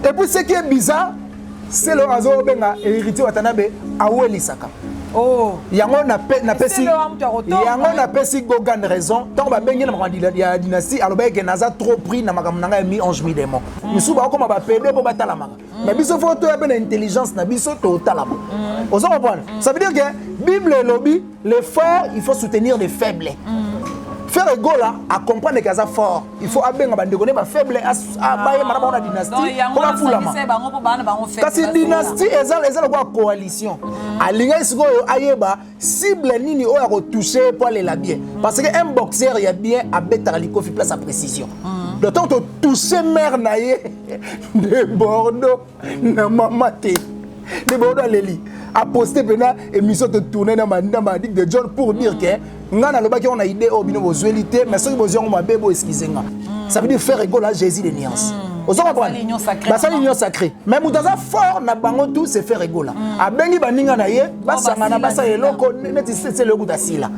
Et puis ce qui est bizarre, c'est le Azo Benga héritier Watanabe Aweli Saka. Oh, yango na pesi Gogan raison tant ba bengi na ya dynastie aloba ke naza trop pris na makambo nanga mi ange mi démon misu ba ko ba pede po batala maka mais biso photo ya na intelligence na biso to talama ozo comprendre ça veut dire que Bible lobby les forts il faut soutenir les faibles. Faire ego là à comprendre que ça fort il faut abenga bande connaître ba faible à baye madame on a dynastie pour fulama kasi dynastie ezala kwa coalition alinga isiko ayeba cible nini o ya ko toucher pour aller la bien parce que un boxeur il y a bien à bettre liko fi place à précision d'autant que toucher mère naie de Bordeaux na mamate de Bordeaux Leli a posté pendant émission de tourner dans ma digue de John pour dire que ngana lobaki on a idée au bino bozuelité mais ceux qui besoin ma bebo excusenga ça veut dire faire égale à Jésus de nuances aux autres comprendre bah ça l'union sacrée mais mutaza fort na bango tout c'est faire égale a bengi baninga na ye basanga na basa eloko neti c'est le kuta sila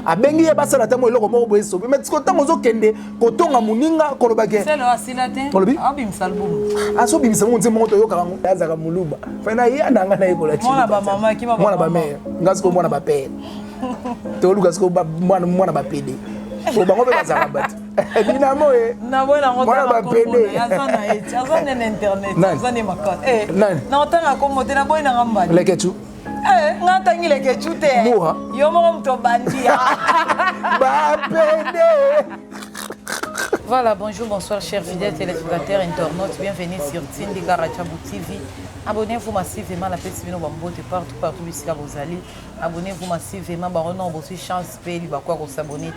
a bengi ye basa na tamo eloko moko boyeso mais ko tango zo kende ko tonga muninga ko lobaki c'est le asila te abim salbum aso bim salbum nze moto yo karango yazaka muluba fa na ye na ngana ekola chi mona ba mama ki ba mona ba mère ngasko mona ba père to lukas ko mwana ba pede o bango be bazaka bat dinamo na bona ngota ba pede yazana eti yazana na internet yazana makot na otanga ko mote na boy na ngamba leketu ngata ngi leketu te yo mo mto bandia ba pede. Voilà, bonjour, bonsoir, chers fidèles téléspectateurs, internautes, bienvenue sur Tindika Rajabou TV. Abonnez-vous massivement à la petite vidéo partout ici à vos alliés. Abonnez-vous massivement, baronon, vous aussi chance paye, vous s'abonner,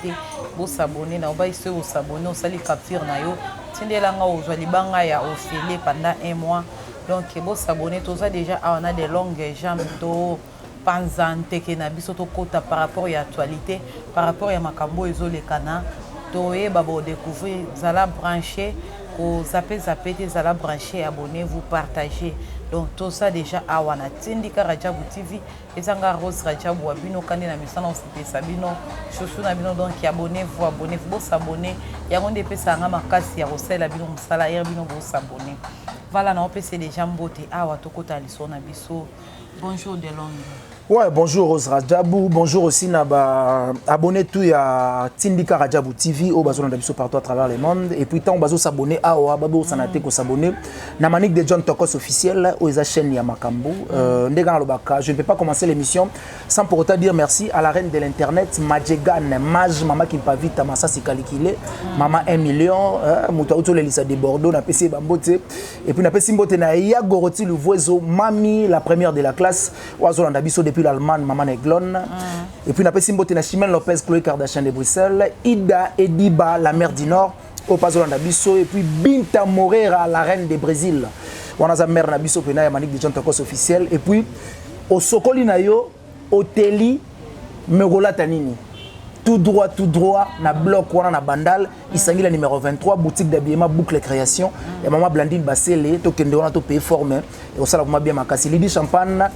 vous s'abonner, vous s'abonner, vous allez capture nayo. Tindelanga aux Walibanga ya au fêlé pendant un mois. Donc, vous s'abonner, tout ça déjà, on a des longues jambes d'eau. Panzante que na biso to kota par rapport à l'actualité, par rapport à makambo ezo le kana. Toye babo découvrir, vous allez brancher, vous zappez, vous allez brancher, abonnez-vous, partagez. Donc tout ça déjà à wana Tindika Rajabou TV et Zanga Rose Rajabou abino kandi na misana osite sabino chouchou na bino donc abonnez-vous s'abonner ya ngonde pesa nga makasi ya rosela bino musala ya bino bo s'abonner. Voilà na opese les gens beauté awa tokota liso na biso. Bonjour de Londres. Ouais, bonjour Rose Rajabou, bonjour aussi Naba abonné tout à Tindika Rajabou TV au bazo d'abiso partout à travers le monde et puis tant bazo s'abonner à babo sanate ko s'abonner na manique de John Tokos officiel aux chaîne ya Makambo ndega lobaka. Je ne peux pas commencer l'émission sans pour autant dire merci à la reine de l'internet Majegan Maj maman qui pas vite massa c'est calculé maman 1 million muto auto Lisa de Bordeaux na PC bambote et puis na PC mbote na ya Goroti le voisin Mami la première de la classe oazo d'abiso depuis l'Allemagne, Maman Neglon. Et puis, on a fait Simbote Chimène Lopez, Chloé Kardashian de Bruxelles, Ida Ediba, la mère du Nord, au Pazo Landabiso, et puis Binta Moreira, la reine du Brésil. On a sa mère Nabiso, puis on a Manik de John Tokos officiel. Et puis, au Sokoli Nayo, au Teli, Merola Tanini. Tout droit, na bloc, on a Bandal, il s'agit la numéro 23, boutique d'habillement, boucle création. Et Maman Blandine Bassele, Tokende, on a tout payé formé. Et au Salabuma bien Makasi, Lydie Champagne.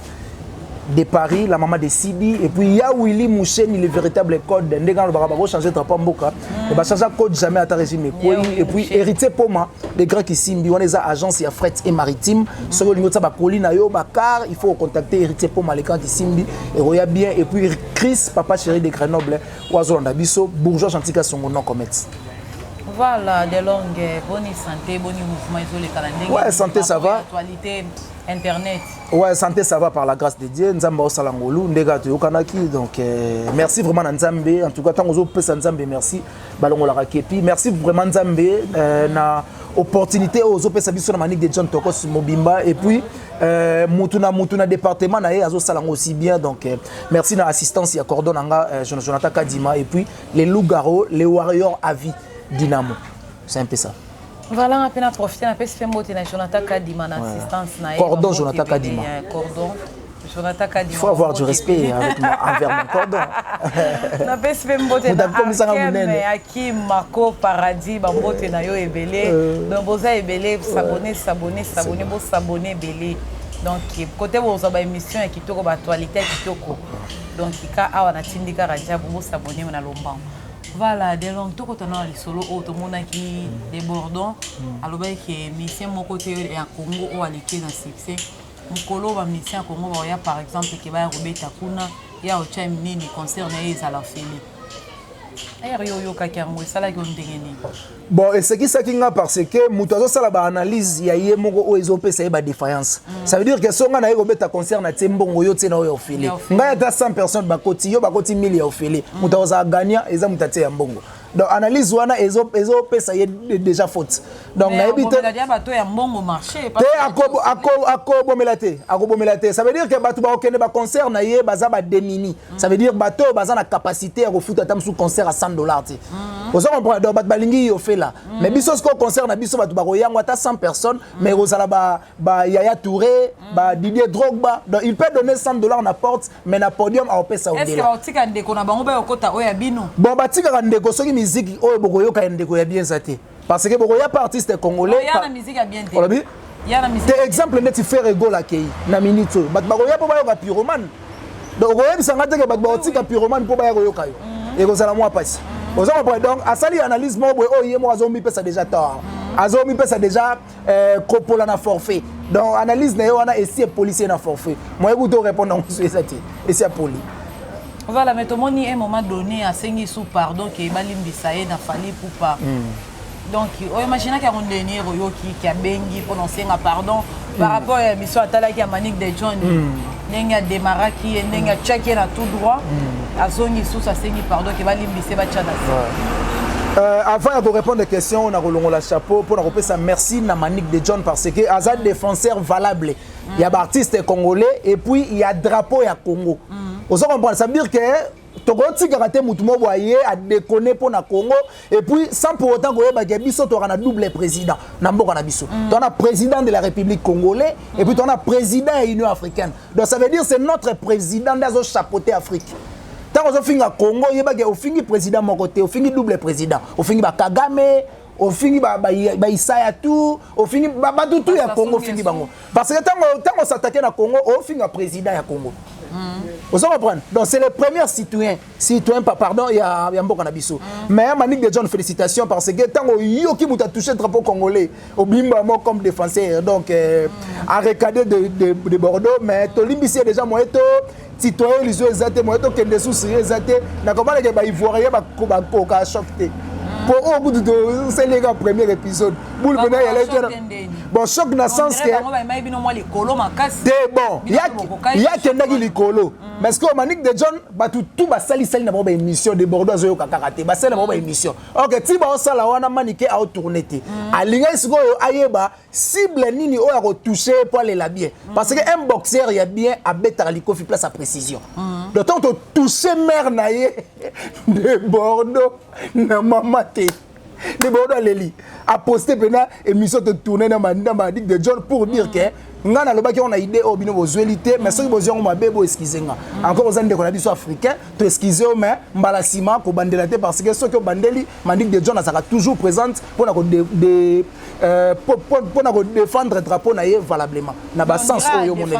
De Paris, la maman de Sidi, et puis il y a Willy Mouchen, le véritable code. Ndegan le barabaro changer de drapeau Mboka. Et bah changer code jamais à ta régime. Et puis héritier Poma, les Grecs qui simbi, on est à agence et à fret et maritime. Sur le niveau de sa colline, car il faut contacter héritier Poma, les Grecs qui simbi, et Roya bien. Et puis Chris, papa chéri de Grenoble, Oiseau Landabiso, bourgeois chantika son nom commerce. Voilà, de longues, bonne santé, bon mouvement, isolé calendrier. Ouais, santé ça va. Actualité, internet. Ouais, santé ça va par la grâce de Dieu. Nzamba osalangolu, ndega to yokanaki. Donc merci vraiment Nzambe. En tout cas, tant aux pesa Nzambe, merci. Balongo la rakepi. Merci vraiment Nzambe na opportunité aux pesa biso na manique de John Tokos Mobimba et puis mutuna département na azo salango aussi bien. Donc merci na assistance ya cordon nga Jonathan Kadima et puis les loups-garous, les warriors à vie. Dynamo, c'est un peu ça. Voilà, on a pu profiter un peu de Jonathan Kadima, assistance. Cordon, Jonathan Kadima. Cordon, Jonathan Kadima. Il faut avoir du respect envers mon cordon. On a pu de Hakim, Marco, Paradis, Bambote, Nayo et Belé. Donc, vous avez Belé, s'abonner, Belé. Donc, côté où vous avez une émission qui est actualité, donc, il y a un Tindika Rajabou, s'abonner, on a l'omban. Voilà, dès longtemps quand on a les solos, tout le monde qui débordant, alors que mission mon côté et à Congo ou à l'équipe dans succès. Mon colo va mission à Congo, il y a par exemple qui va Roberta Kuna, il y a autre mini des concerts à la félé. Bon, et ce qui est parce que Moutazo Salaba analyse, il y a eu une défaillance. Ça veut dire que si on a eu un concert, on a eu un félé. Il y a 100 personnes qui ont gagné, il y a 1000 félé. Moutazo a gagné, et ça a été un bon. Donc, analyse, ça y est déjà faute. Donc, on a évité. Ça veut dire que les concerts sont démunis. Ça veut dire que les ont la capacité à foutre un concert à $100. Vous comprenez? Donc, balingi yo fait là. Mais biso ce concert na biso batu baroya ngwata 100 personnes, mais rozala ba Yaya Touré, ba Didier Drogba. Donc il peut donner $100 na porte, mais na podium a opé ça au est-ce que ba tika ndeko na bango ba okota oya bino? Bon ba tika ndeko soki musique oyo bokoyo ka ndeko ya bien zate. Parce que bokoya pas artiste congolais. Il y a la musique à bien te. Il y a la musique. Par exemple net faire ego la kei na minute. Batu bakoya po ba yo pyromane. Donc oyo bisanga te ke batu ba tika pyromane po ba yo kayo. Et rozala moi passe. Donc, à ça, l'analyse, Azomi peut ça déjà tort. Azomi peut ça déjà Copola na forfait. Donc, analyse, on a essayé policier na forfait. Moi, je vais répondre à ce que c'est poli. Voilà, mais tout le monde, à un moment donné, a saigné sous pardon, qui est balim bisaïe, n'a fallu pour pas. Donc, imaginez qu'il y a un dernier qui a bengi pour nous faire pardon par rapport à mission Atala qui a manique de John. Il y a des maraki, il y a tchaki à tout droit. À zone sous ça saigné pardon qui va limiter bachana. Avant de répondre aux questions, on a roulé le chapeau pour nous ça merci na manique de John parce que Azad défenseur valable. Il y a des artistes congolais et puis il y a drapeau à Congo. Vous comprenez? Ça veut dire que Togoti Karate Moutumo Boye a déconné pour na Congo et puis sans pour autant que biso tu as un double président. Nambo Kanabiso. Tu as président de la République congolaise et puis tu as président de l'Union africaine. Donc ça veut dire c'est notre président dans chapeauté Afrique. Tant qu'on finit à Congo, il y a un président de mon côté, on finit double président, on finit Kagame, on finit Isaya tout, on finit tout à Congo finit bango. Parce que tant qu'on s'attaque à Congo, on finit président à Congo. Vous comprenez? Donc c'est le premier citoyen, pardon, il y a un bon cannabis. Mais Manique de John, félicitations parce que tant qu'on a touché le drapeau congolais, au bimba comme défenseur, donc à recader de Bordeaux, mais Tolimbi c'est déjà moi citoyen les yeux exatés moi to kende sous exaté na comment les ba ivoirien ba ko choqué pour au bout de c'est les gars premier épisode boule bena ya bon choc na sens que bon il y a kendaki likolo mais ce que Manique de John ba tout ba sali na ba émission de Bordeaux zo karaté ba sali na ba émission OK ti ba sala wana Manique a tourner té alinga siko ayeba cible nini o ya ko toucher pour aller la bien parce que un boxeur il y a bien à bettre liko fi place à précision d'autant que toucher mère naie de Bordeaux na mamate de Bordeaux Leli a posté pena émission de tourner dans Manique de John pour dire que ngana lobaki on a idée au bino bozuelité mais ceux qui besoin ma bebo excuser nga encore aux années qu'on a dit soit africain to excuser mais mbalasima ko bandela te parce que ceux qui bandeli Manique de John sera toujours présente pour défendre drapeau na yé valablement na ba sens oyo monele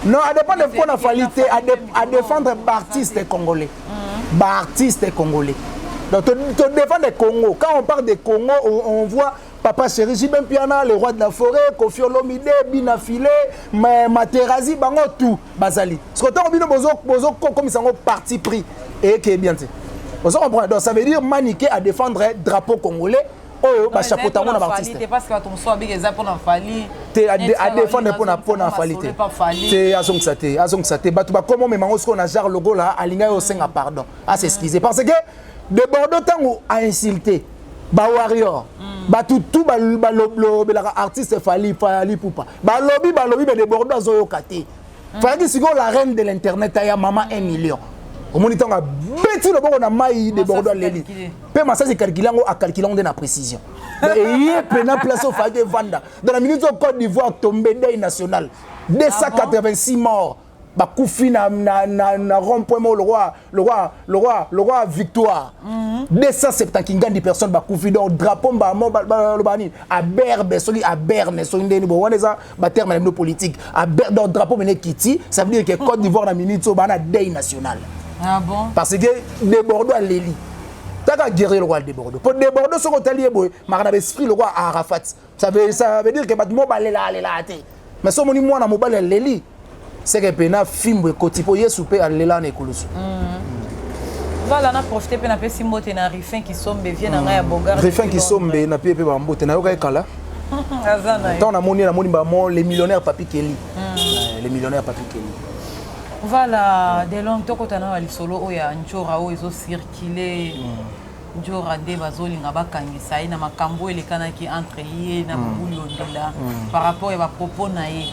non à dépendre de pour na qualité à défendre artistes congolais artistes congolais donc to défendre le Congo quand on parle de Congo on voit Papa Chéri Jibem Piana, le roi de la forêt, Kofi Olomide, Bina Filé, Materazi, bango tout, Bazali. Ce que tu as bozo comme ils ont parti pris et qui est bien. Vous comprenez? Donc ça veut dire maniquer à défendre drapeau congolais. Oh, bah chapeau ta mon artiste. Parce que ton soir big exact pour n'afali. T'es à défendre pour n'afalité. C'est azong sate. Bah tu vas comment mais mango ce qu'on a genre logo là, aligné au 5 pardon. Ah c'est excusez parce que de Bordeaux tant a insulté. Ba warrior ba tout artiste fali poupa ba lobby de Bordeaux zoyo kate fali siko la reine de l'internet ya maman 1 million au moniteur a beti le bon na mai de Bordeaux Leli pe massa c'est calculant à calculant de na précision et il pena place au fali de vanda dans la minute au Côte d'Ivoire tombé deuil national 286 morts ba koufi na rond-point le roi victoire 270 personnes ba koufi donc drapeau ba bani à Berbe soli à Berne soli ndeni bo waneza ba terme na politique à Berbe donc drapeau mené kiti ça veut dire que Côte d'Ivoire na minute so bana deuil national Ah bon? Parce que des Bordeaux à Léli. Taka guérir le roi de Bordeaux. Pour des Bordeaux, ce qu'on t'a lié, mais esprit le roi à Arafat. Ça veut dire que Batmo balé là, mais ce moni moi na mobile Léli. C'est que pena film de Kotipo Yesupe à Léla Nekulusu. Voilà, on a profité pour napé Simbote na Rifin qui sombe vient na ya Bogar. Rifin qui sombe na pied pe bambote na yoka kala. Tant na moni bamo les millionnaires Papi Kelly. Les millionnaires Papi Kelly. Voilà, de longtemps que tu as eu solo oya njora o izo circuler njora de bazolinga bakangisa na makambo elekanaki entre ye na bubuli ondela par rapport à propos na ye.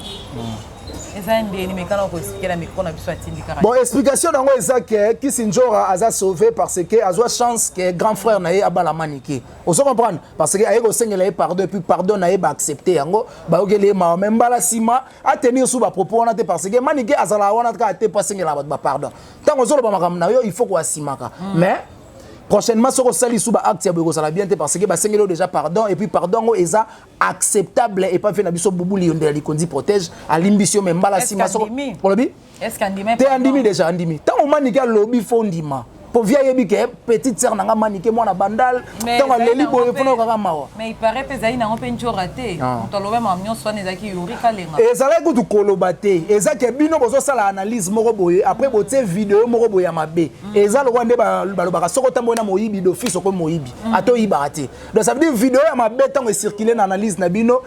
Bon, explication dans ça que Kissinjora a sauvé parce que a chance que grand frère naé a bala maniqué. On se comprend parce que ayo sengela pardon puis pardon naé ba accepter yango ba ogele ma même bala sima a tenir sous ba propos on parce que maniqué azala wana ka te pas sengela ba pardon. Tant on zolo ba makam na yo il faut ko simaka. Mais prochainement, ce que sali sous acte ça la bien parce que basengelo déjà pardon et puis pardon est acceptable et pas fait na biso boubou lion de la likondi protège à l'ambition même bala sima so pour le bi est-ce qu'andimi t'es andimi déjà andimi tant on manika lobby fondima pour vieille que petite sœur nanga maniqué moi na bandal tant les libo e fona kaka mawa mais il paraît que zaina on pencho raté on toloba mamnyo sone zaki yuri kalenga et ça là que tu kolobate et ça que bino bozo sala analyse moko boye après bote vidéo moko boye ya mabe et ça le rwande balobaka soko tambo na moyibi d'office ko moyibi ato yibate donc ça veut dire vidéo ya mabe tant circuler na analyse na bino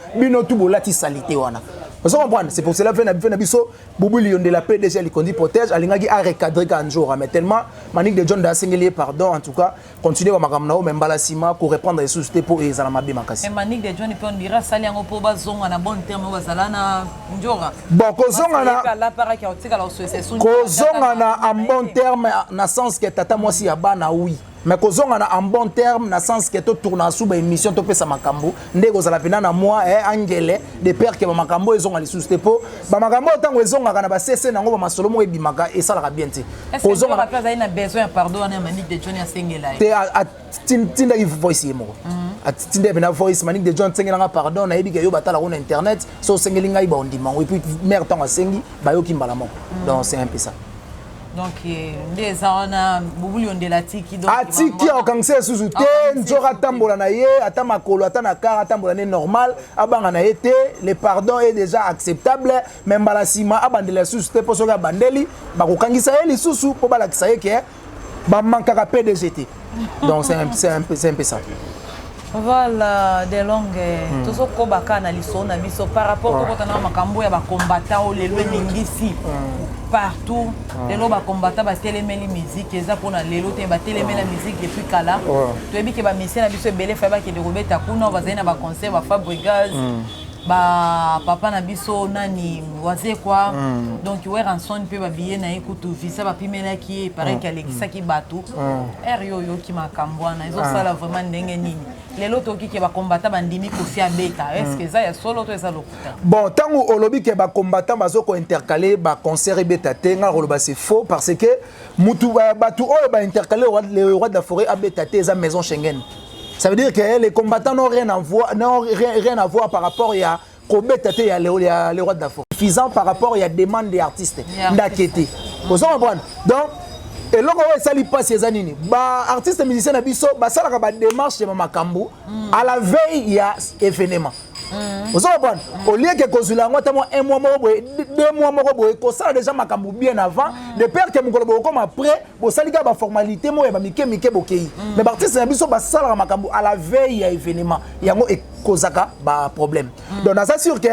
tout bolati salité wana. Vous comprenez? C'est pour cela que Nabiso, Boubou Lion de la PDG, il conduit protège, Alingagi a recadré Kanjora. Mais tellement, Manik de John Dassengeli, pardon, en tout cas, continuez à Makamnao, même Balasima, pour reprendre les sociétés pour les Alamabi Makasi. Et Manik de John, il dira Saliango pour Bazon, en bon terme, Bazalana, Njora. Bon, Kozongana, en bon terme, dans le sens que Tata Mosi Abana, oui. Mais kozonga en bon terme na sens que to tourna sous ba émission to pesa makambo ndeko za la pena na moi angele de père que ba makambo ezonga li sous tepo ba makambo tango ezonga kana ba cc nango ba masolo mo ebimaka et ça la bien te kozonga la place a besoin pardon na Manik de John ya sengela te tinda ki voice yemo tinda bena voice Manik de John sengela nga pardon na yebi ke yo batala ko na internet so sengeli ngai ba ondima et puis mère tango sengi ba yo kimbala moko donc c'est un peu ça. Donc des ana bubuli on de la tiki donc atiki au kanse susu te nzora tambola na ye ata makolo ata na kara tambola ne normal abanga na été le pardon est déjà acceptable même balasima abandela susu te poso ka bandeli ba ko kangisa ye susu po bala kisaye ke ba mankaka PDGT donc c'est un peu ça. Voilà, des longues. Tout ce qu'on a na liso na biso par rapport au côté na makambo ya ba combattant ou les lois lingisi partout. Les lois ba combattant ba télémeli musique eza pour na lelo te ba télémeli la musique depuis kala. Tu ebi ke ba mission na biso belé fa ba ke de robeta kuna ba zaina ba concert ba Fabregas. Ba papa na biso nani waze quoi donc ouais ranson peut ba billet na écoute visa ba pimela qui paraît qu'elle est qui bateau yo qui makambo na izo sala vraiment ndenge nini lelo toki ke ba combattant bandimi ko fia beta est-ce que ça ya solo to eza lokuta bon tango olobi ke ba combattant bazo ko intercaler ba concert beta tenga roloba c'est faux parce que mutu batu o ba intercaler le roi de la forêt a beta te eza maison Schengen. Ça veut dire que les combattants n'ont rien à voir par rapport à les rois de la forêt. Suffisant par rapport à la demande des artistes. D'Akete. Vous comprenez? Donc, et là, ça lui passe ces années. Artistes et musiciens, ça la démarche de Makambo. À la veille, il y a événement. Vous comprenez? Au lieu que Kozula, un mois, 2 mois, ça déjà Makambo bien avant. De père que Mokolo comme après, vous savez qu'il y a des formalités, mais l'artiste ça la Makambo à la veille, il y a événement. Il y a un problème. Donc, ça sûr que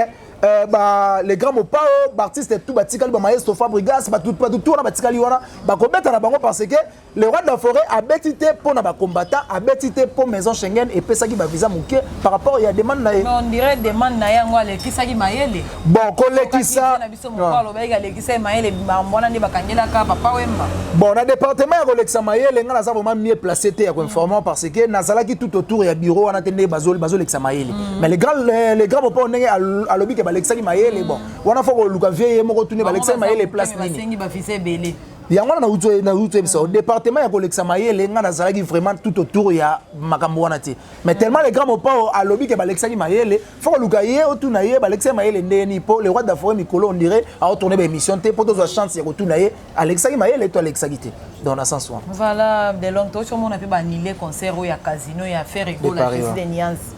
les grands mopao, artistes et tout, batikali, maestro Fabregas, tout na batikali wana, bakobeta na bango parce que le roi de la forêt a bétité pour na combattant, a bétité pour maison Schengen et pesaki ba visa muké par rapport il y a demande na. On dirait demande na yango ale kisaki mayele. Bon, kolekisa na biso mokolo ba ale kisaki mayele mbona ndi bakangela ka papa wemba. Bon, na département ya kolekisa mayele nga na za vraiment mieux placé te ya ko informant parce que nazala ki tout autour ya bureau wana tende bazol lekisa mayele. Mais les grands mopao ndenge a lobby ke Alexandre Mayele bon on a fait le luka vieille moko tourner Alexandre Mayele place nini basengi ba fise belé yango na uto biso département ya koleksa mayele nga nazalaki vraiment tout autour ya makambo wana te mais tellement les grands mopao a lobby ke balexaki mayele faut luka ye otuna ye balexaki mayele ndeni po le roi d'Afrique Mikolo on dirait a retourner ba émission te pour tozo chance ya kotuna ye alexaki mayele to alexaki te dans la sens wa voilà de longtemps sur mon a pu baniler concert ya casino ya faire rigolo la des nuances.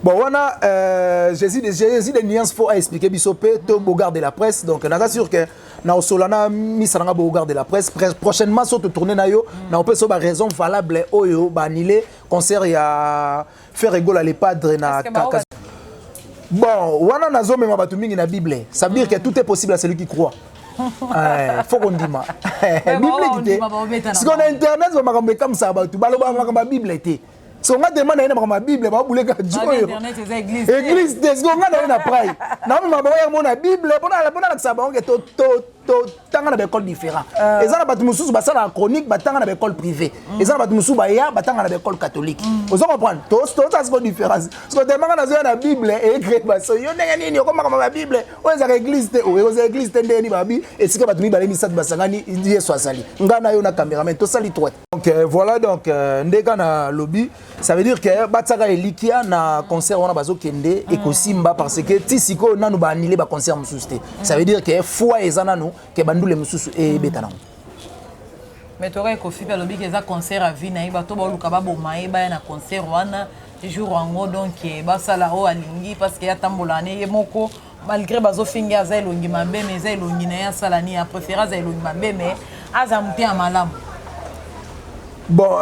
Bon, on a Jésus des nuances faut expliquer bisopé to Bogard de la presse donc on est sûr que na Solana misanga Bogard de la presse prochainement sur tourner na yo na on peut so ba raison valable oyo ba annuler concert ya faire rigolo les padres na bon wana nazo même batu mingi na Bible ça veut dire que tout est possible à celui qui croit. Faut qu'on dise ma Bible si on a internet on makambe comme ça batu baloba makambe Bible était so nga demande na ma Bible ba bouleka joyo église des nga na pray na mama ya mona Bible pona la sabon que to tanga na école différent ezana batu mususu basala chronique batanga na école privée ezana batu mususu ba ya batanga na école catholique vous comprendre to ça c'est différence parce que demande na zo na Bible et écrit ba so yo ndenge nini ko maka ma Bible o za église te o za église te ndeni babi et sika batu mi balemi sat basangani yeso asali nga na yo na cameraman to sali droite donc voilà donc ndeka na lobby ça veut dire que batsaka elikia na concert wana bazo kende et kosimba parce que tisiko nanu ba annuler ba concert mususu ça veut dire que foi ezana no que bandule mususu e betana mais toi ko fipa lobby que za concert à vie na iba to ba luka ba boma e ba na concert wana jour wango donc ba sala o alingi parce que ya tambolane ye moko malgré bazo finga za elongi mabe mais za elongi na ya sala ni a préférence za elongi mabe mais azamti amalam. Bon,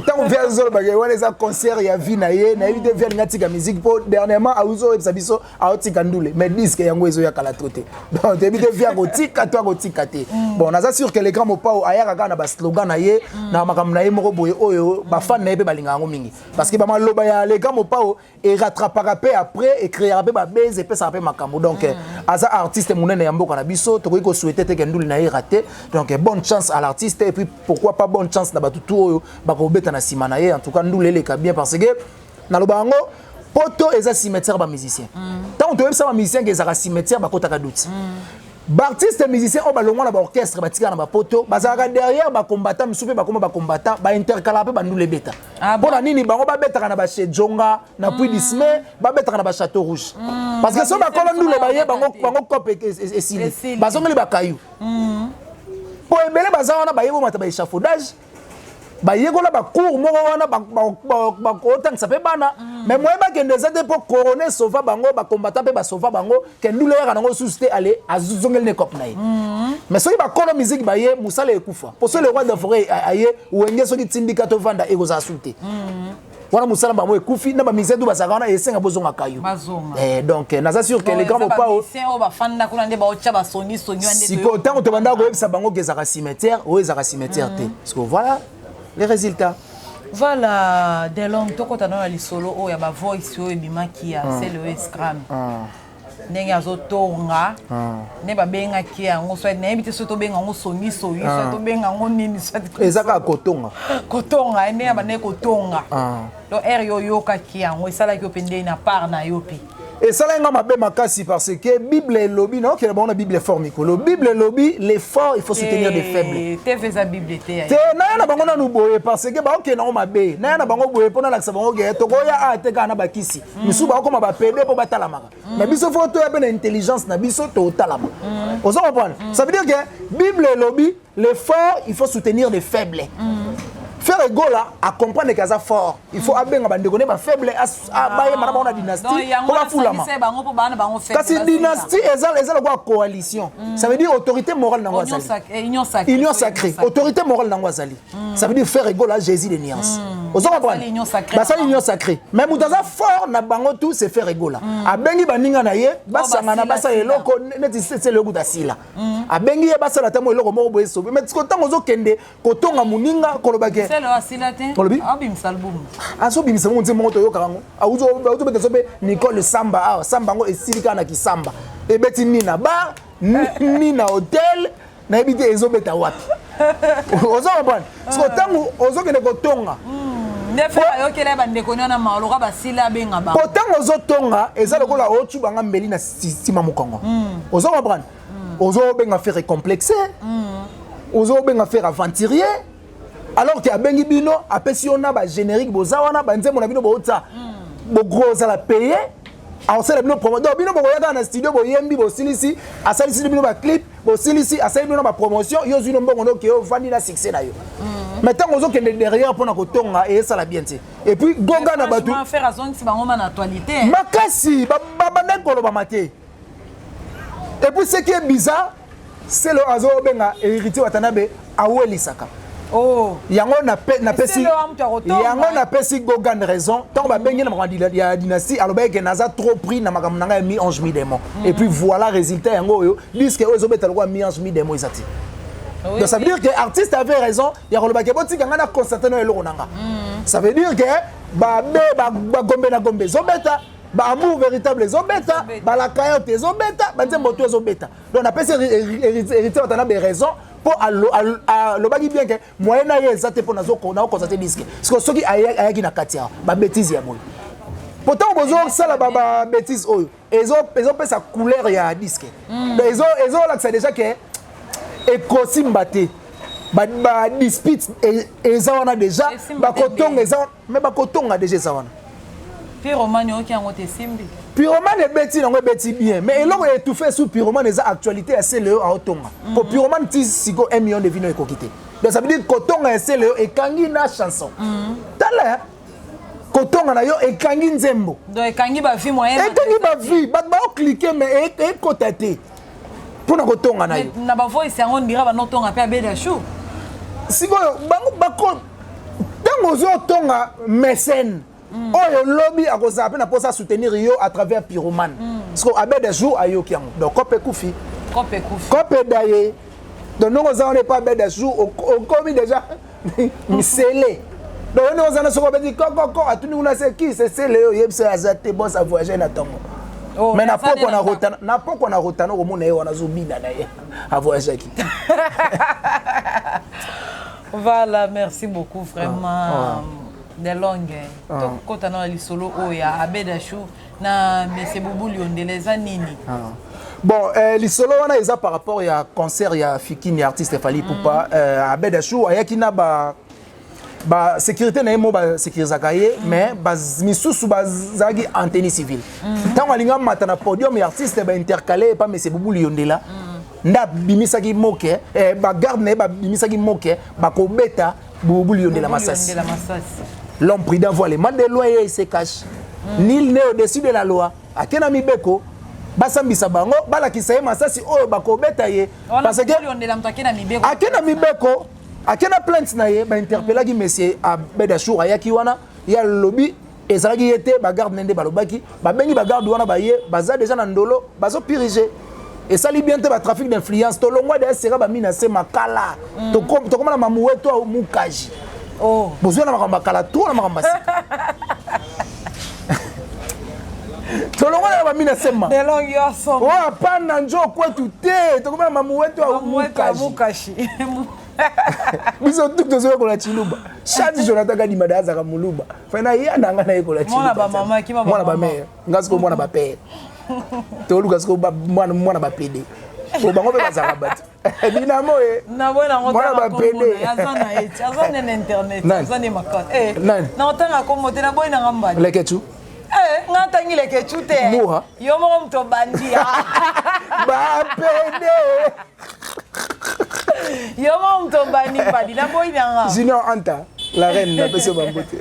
tant qu'on fait ça, on a un concert, il y a vie naïe, naïe de faire une musique pour dernièrement à Ouzo et Sabiso à Otikandoule, mais disque y a un oiseau ya kalatroté. Donc tu de faire gotika toi gotikate. Bon, on a sûr que les grands mots aya kaga na ba slogan naïe, na makam naïe moko boye oyo, ba fan naïe be balinga mingi. Parce que ba mal loba ya les grands mots et rattrapera après et créera ba base et peut ça makambo. Donc asa artiste munene ya mboka na biso, to ko souhaiter te kendoule naïe raté. Donc bonne chance à l'artiste et puis pourquoi pas bonne chance na ba tout bakobeta na sima na ye en tout cas ndule leka bien parce que na lobango poto eza cimetière ba musicien tant on ça ba musicien que eza cimetière ba kota ka douti ba artiste musicien o ba longwa ba orchestre ba tika na ba poto bazaka derrière ba combattant musupe ba koma ba combattant ba intercala pe ba ndule beta pona nini bango ba beta na ba chez Jonga na Puy d'Ismé ba beta na ba Château Rouge parce que so ba kola ndule ba ye bango cop et sili bazongeli ba kayu po ebele bazana ba yebo mata ba échafaudage ba yekola ba cour moko wana ba kotangisa pe bana mais moi ba kende za te po couronner sauva bango ba combattant pe ba sauva bango ke ndule ya nango susté aller azuzongel ne cop nae mais soki ba kono musique ba ye musala ekufa pour ce le roi d'Afrique aye wenge soki tindika to vanda eko za sulté wana musala bango ekufi na ba musique do ba sakana esenga bozonga kayu donc naza sûr que les grands pas o ba fanda kuna nde ba ocha ba songi songi ande si ko tant to banda ko ebisa bango ke za cimetière o za cimetière te parce que voilà les résultats. Voilà, dès longtemps, toko tana li solo o ya ba voice o ebimaki ya c'est le scram. Ndenge azotonga ne ba benga ki yango so na ebite so to benga ngo songi soyi so to benga ngo nini so ezaka kotonga ne ba ne kotonga do er yo yoka ki yango esala ki opende na part na yopi. Et ça là m'a bien makasi parce que Bible et lobby non que la Bible formico le Bible lobby l'effort il faut soutenir les faibles te fais sa Bible te na na bango na nous boye parce que ba OK na ma be na na bango boye pona la bango ge to goya a te kana bakisi misu ba ko ma ba pede po batala maka mais biso faut to ya ben intelligence na biso to talama on se comprend ça veut dire que Bible et lobby l'effort il faut soutenir les faibles. Faire ego là à comprendre que ça fort il faut abenga bande connaître ba faible à baye maraba na dynastie pour la foulama kasi dynastie ezala quoi coalition ça veut dire autorité morale na ngwazali union sacrée autorité morale na ngwazali ça veut dire faire ego là Jésus des nuances on se comprend ba ça union sacrée mais mutaza fort na bango tout c'est faire ego là abengi baninga na ye basanga na basa eloko neti c'est le goût asila abengi ye basa na tamo eloko moko boye sobe mais ko tango zo kende ko tonga muninga ko lobake azobimisa ngo nzembo to yoka ngo azobeta sobe Nicole Samba Samba ngo esilika na kisamba ebeti nina ba nina hotel na ebite ezobeta wapi ozo comprendre so tango ozokende kotonga ndefe ayokela bandeko na maoloka basila benga ba potango ozotonga eza lokola otu banga mbeli na sima mokongo ozo comprendre ozo benga faire complexer ozo benga faire aventurier alors que abengi bino apesi ona ba générique bozawana banze mona bino bota bo gros ala payer alors c'est bino promo donc bino boyaka na studio boyembi bosilisi asalisi bino ba clip bosilisi asali bino ba promotion yo zino mbongo no ke vandi na succès na yo maintenant ozo kende derrière pour na kotonga et ça la bien et puis gonga na batu faire azon si bango na actualité makasi ba ndekolo ba maté et puis ce qui est bizarre c'est le azo benga héritier watanabe awelisaka oh yango na pesi yango na pesi gogan raison tant ba bengi na makandi ya dynastie aloba ke naza trop pris na makambo nanga mi ange mi démon et puis voilà résultat yango yo disque ozo beta lokwa mi ange mi démon ezati donc ça veut dire que artiste avait raison ya aloba ke boti kanga na constater no eloko nanga ça veut dire que ba gombe na gombe zobeta ba amour véritable zobeta ba la cayote zobeta ba nzembo to zobeta donc na pesi héritier watanabe raison pour le bagi bien que moyen na yeza te pour nazo constater disque parce que soki ayaki na katia ba bêtise ya moyo pourtant bozo sala ba bêtise oyo ezo pesa couleur ya disque donc ezo là c'est déjà que ekosimba te ba dispute ezawana déjà ba kotonga ezawana mais ba kotonga déjà ezawana Pyromane oki yango te simbi. Pyromane beti nango beti bien mais eloko étouffé sous Pyromane eza actualité à CLE à otonga. Pour Pyromane ti siko 1 million de vino ekokité. Donc ça veut dire kotonga à CLE ekangi na chanson. Tala kotonga na yo ekangi nzembo. Donc ekangi ba vie moyen. Ekangi ba vie, ba cliquer mais ekotate. Pour na kotonga na yo. Na ba voice yango ndira ba notonga pe abeda chou. Siko bango bako tango zo tonga mécène. Oyo lobby a koza pe na posa soutenir yo à travers Pyromane. Parce que abeda jour ayo kiango. Donc kope kufi. Kope kufi. Kope daye. Donc nous on n'est pas abeda jour on commis déjà misélé. Donc nous on a soko bedi koko atuni una c'est qui c'est Léo yebse azate boss a voyager na tongo. Mais na poko na rotana ko mona yo na zobina na ye a voyager qui. Voilà, merci beaucoup vraiment. De longue donc quand on a les solo oya abeda chou na monsieur Boubou Liondeleza nini bon les solo on a par rapport à concert ya Fikini artiste Fally Poupa abeda chou ayaki na ba sécurité na mo ba sécurisakaye mais ba misusu bazagi antenne civile tant alinga matana podium ya artiste ba intercalé pas monsieur Boubou Liondela nda bimisaki moke ba garde na ba bimisaki moke ba ko beta Boubou Liondela Massasi. L'homme prudent voit les mains de loin et il se cache. Nul n'est au-dessus de la loi. Akena mibeko, basambisa bango, bala kisaye Massasi oyo bako betaye. Parce que akena mibeko, akena plainte na ye ba interpellaki monsieur Abeda Chour ayaki wana ya lobby ezalaki yete ba garde nende balobaki, ba bengi ba garde wana ba ye, baza déjà na ndolo, bazo piriger. Et ça li bien te ba trafic d'influence, to longwa de sera ba mina se makala. To comme la mamoueto au mukaji. Oh, besoin na makamba kala trop na makamba si. Tolongo na mamina sema. De longue yo so. Oh, pana njo kwetu te. To comme mamoueto au mukaji. Biso tout to zo ko la chiluba. Chaque Jonathan Gadi madaza ka muluba. Fana ya nanga na ko la chiluba. Mwana ba mama ki mama. Mwana ba mère. Ngasko mwana ba père. To luka sko mwana ba pede. Pour bango be bazaka bat. Dinamo na bona ngota ba pede. Azana eti, azana na internet, azana makot. Na otanga ko mote na boy na ngamba. Leketu. Ngata ngi leketu te. Muha. Yo mo mto bandia. Ba pede. Yo mo mto bani badi na boy na ngamba. Junior Anta, la reine na peso bambote.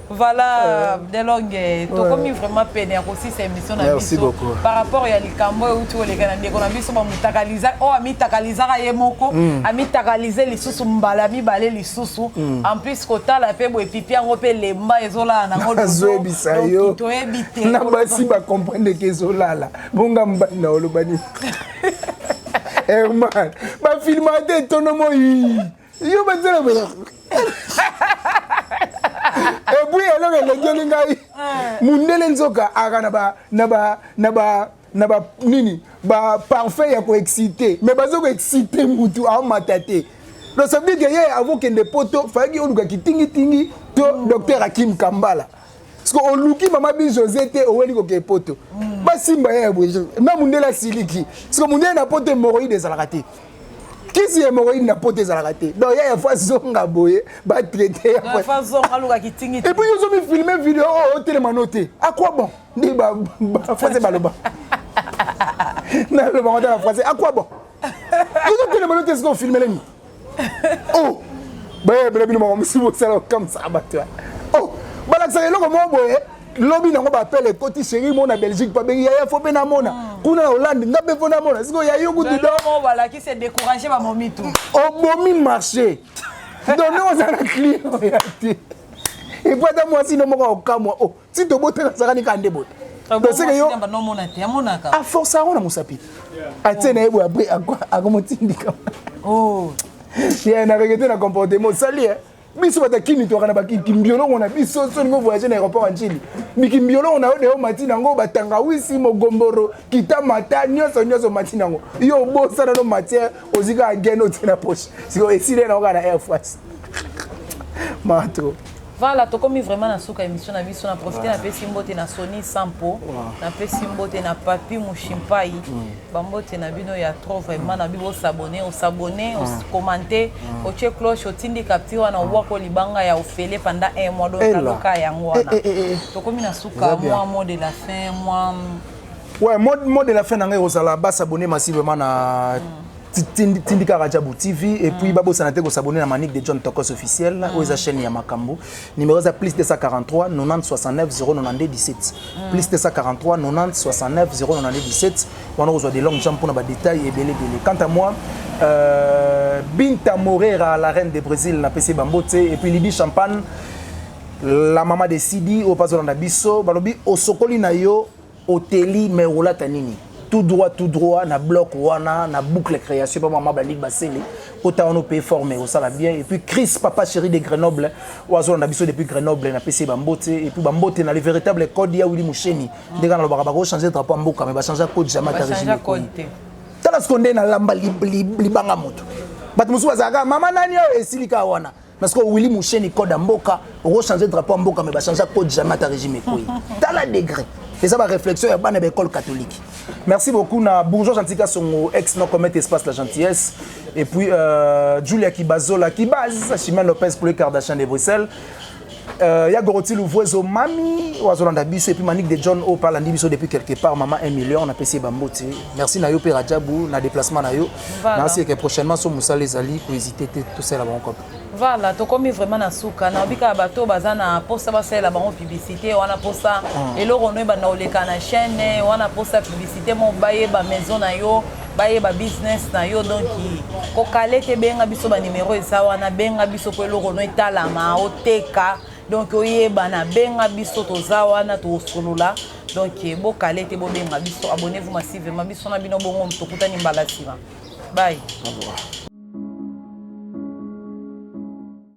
Voilà, de longue. To comme vraiment peine aussi cette émission na biso par rapport ya likambo ou tu les Canadiens qu'on a biso ba mutakaliza o amitakaliza ka yemoko amitakalize lisusu mbala mi balé lisusu en plus kota la pe bo epipi ngo pe lemba ezola na ngo zo bisayo to ebite na basi ba comprendre que ezolala bonga mbana olobani man ba filmate tonomo yi yo bazela et puis alors le gars ngai mundele nzoka aka na ba nini ba parfait ya ko exciter mais bazoko exciter mutu a matate donc ça veut dire que yé avant que des potos faki oluka kitingi to docteur Hakim Kambala parce que oluki mama bi José te oweli ko ke poto ba simba ya boje na mundela siliki parce que mundela na poto hémorroïde ezalaka te kisi hémorroïde na pote ezalaka te donc ya fois zonga boye batraité et puis ils ont mis filmer vidéo au télémano te à quoi bon ndi français baloba na le bon dans français à quoi bon ils ont télémano te ce qu'on filme les oh bah bino mo musibo sala comme ça batwa oh bala ça eloko mo boye lobi nango ba appelle koti chéri mo na Belgique pa bengi ya fo bena mona kuna na Hollande ngabe fo na mona siko ya yo kutu do mo bala qui s'est découragé ba momi tout au momi marché donc nous on a client ya ti et puis dans moi sinon mo ko kamwa oh si to bote na sakani kande bote donc c'est que yo ba no mona te amonaka a force on na musapi atena ebo après akomotindika oh ya na regretter na comportement sali biso batakini to kana bakimbiolo on a biso so ngo voyager na aéroport en Chine mikimbiolo on a o matina ngo batanga wisi mogomboro kitamata nyoso matina ngo yo bosa na no matière ozika ageno tina poche siko esile na kana Air France matro. Voilà, to komi vraiment na suka émission na biso na profiter na pesi mbote na Sony Sampo na pesi mbote na Papi Mushimpai bambote na bino ya trop vraiment na bibo s'abonner au commenter au check cloche au tindi capture wana obwako libanga ya ofele pendant un mois donc kaloka yango wana to komi na suka mot de la fin ouais mot de la fin na ngai osala ba s'abonner massivement na Tindika Radjabou TV et puis Babo Sanate ko s'abonner à Manique de John Tokos officiel ou sa chaîne Yamakambo numéro za plus 243 90 69 092 17 plus 243 90 69 092 17 on reçoit des longues jambes pour na détails et belé. Quant à moi Binta Moreira la reine de Brésil na PC Bambote et puis Libye Champagne la maman de Sidi au paso na biso balobi osokoli na yo hoteli merola tanini tout droit na bloc wana na boucle création pas maman balik baseli autant on peut former ça va bien et puis Chris papa chéri de Grenoble oazo na biso depuis Grenoble na PC Bambote et puis Bambote na le véritable code ya Willy Musheni ndeka na ba changer drapeau mboka mais ba changer code jamais ta régime tala skonde na lamba libanga moto bat musu bazaka mama nani yo esilika wana parce que Willy Musheni code mboka o changer drapeau mboka mais ba changer code jamais ta régime koi tala degré. Et ça va réflexion à une école catholique. Merci beaucoup na Bourgeois Gentika son ex non commettre espace la gentillesse et puis Julia Kibazola Kibaz Chimène Lopez pour les Kardashian de Bruxelles ya Goroti Louvoiso Mami Wazolanda Biso et puis Manique de John O parle Biso depuis quelque part maman 1 million on a payé Bambote. Merci na yo pe Radjabou na déplacement na yo. Merci que prochainement sur Moussa les Ali pour hésiter tout ça là bon comme. Voilà, to komi vraiment na suka na bika bato bazana posta basela bango publicité wana posta eloko no ba na oleka na chaîne wana posta publicité mon baye ba maison na yo baye ba business na yo donc ko kalete benga biso ba numéro eza wana benga biso ko eloko no etalama oteka donc oyeba na benga biso toza wana to solola donc bo kalete bo benga biso abonnez-vous massivement biso na bino bongo mtokutani mbala sima bye. Au revoir.